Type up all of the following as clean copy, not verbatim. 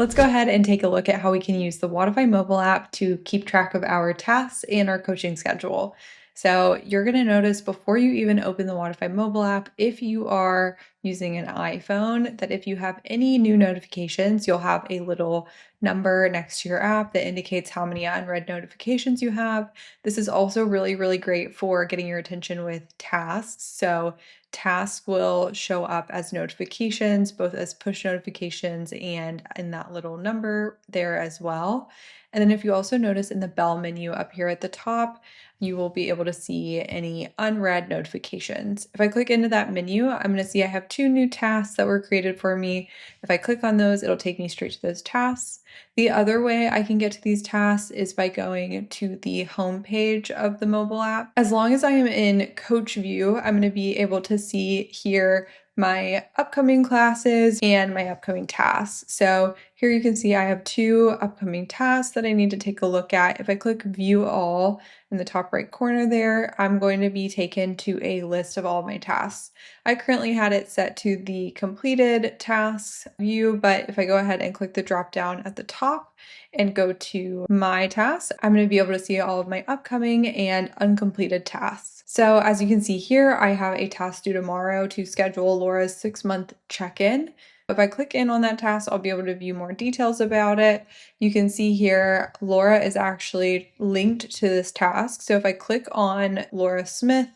Let's go ahead and take a look at how we can use the Wodify mobile app to keep track of our tasks and our coaching schedule. So you're going to notice before you even open the Wodify mobile app, if you are using an iPhone, that if you have any new notifications, you'll have a little number next to your app that indicates how many unread notifications you have. This is also really, really great for getting your attention with tasks. So tasks will show up as notifications, both as push notifications and in that little number there as well. And then if you also notice in the bell menu up here at the top, you will be able to see any unread notifications. If I click into that menu, I'm going to see I have 2 new tasks that were created for me. If I click on those, it'll take me straight to those tasks. The other way I can get to these tasks is by going to the home page of the mobile app. As long as I am in Coach View, I'm going to be able to see here my upcoming classes and my upcoming tasks. So here you can see I have 2 upcoming tasks that I need to take a look at. If I click View All in the top right corner there, I'm going to be taken to a list of all of my tasks. I currently had it set to the completed tasks view, but if I go ahead and click the drop down at the top and go to my tasks, I'm going to be able to see all of my upcoming and uncompleted tasks. So as you can see here, I have a task due tomorrow to schedule Laura's 6-month check-in. If I click in on that task, I'll be able to view more details about it. You can see here, Laura is actually linked to this task. So if I click on Laura Smith,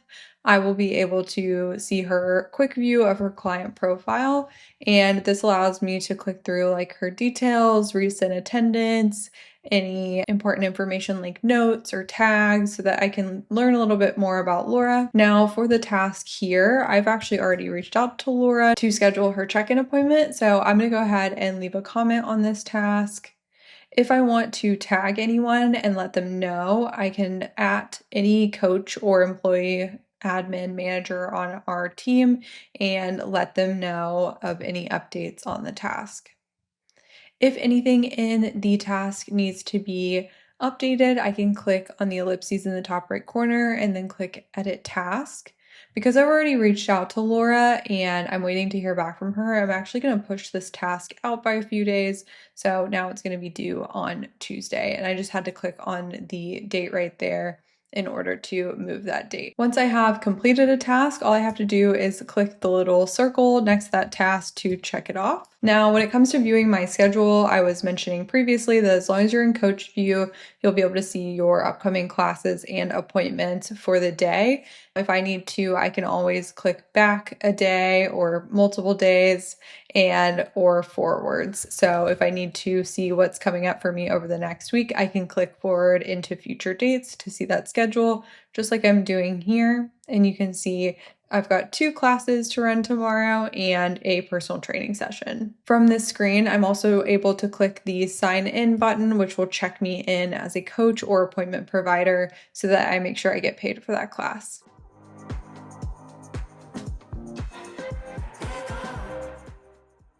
I will be able to see her quick view of her client profile. And this allows me to click through like her details, recent attendance, any important information like notes or tags so that I can learn a little bit more about Laura. Now for the task here, I've actually already reached out to Laura to schedule her check-in appointment. So I'm going to go ahead and leave a comment on this task. If I want to tag anyone and let them know, I can at any coach or employee admin manager on our team and let them know of any updates on the task. If anything in the task needs to be updated, I can click on the ellipses in the top right corner and then click Edit Task. Because I've already reached out to Laura and I'm waiting to hear back from her, I'm actually going to push this task out by a few days. So now it's going to be due on Tuesday. And I just had to click on the date right there in order to move that date. Once I have completed a task, all I have to do is click the little circle next to that task to check it off. Now, when it comes to viewing my schedule, I was mentioning previously that as long as you're in Coach View, you'll be able to see your upcoming classes and appointments for the day. If I need to, I can always click back a day or multiple days or forwards. So if I need to see what's coming up for me over the next week, I can click forward into future dates to see that schedule, just like I'm doing here. And you can see I've got 2 classes to run tomorrow and a personal training session. From this screen, I'm also able to click the sign in button, which will check me in as a coach or appointment provider so that I make sure I get paid for that class.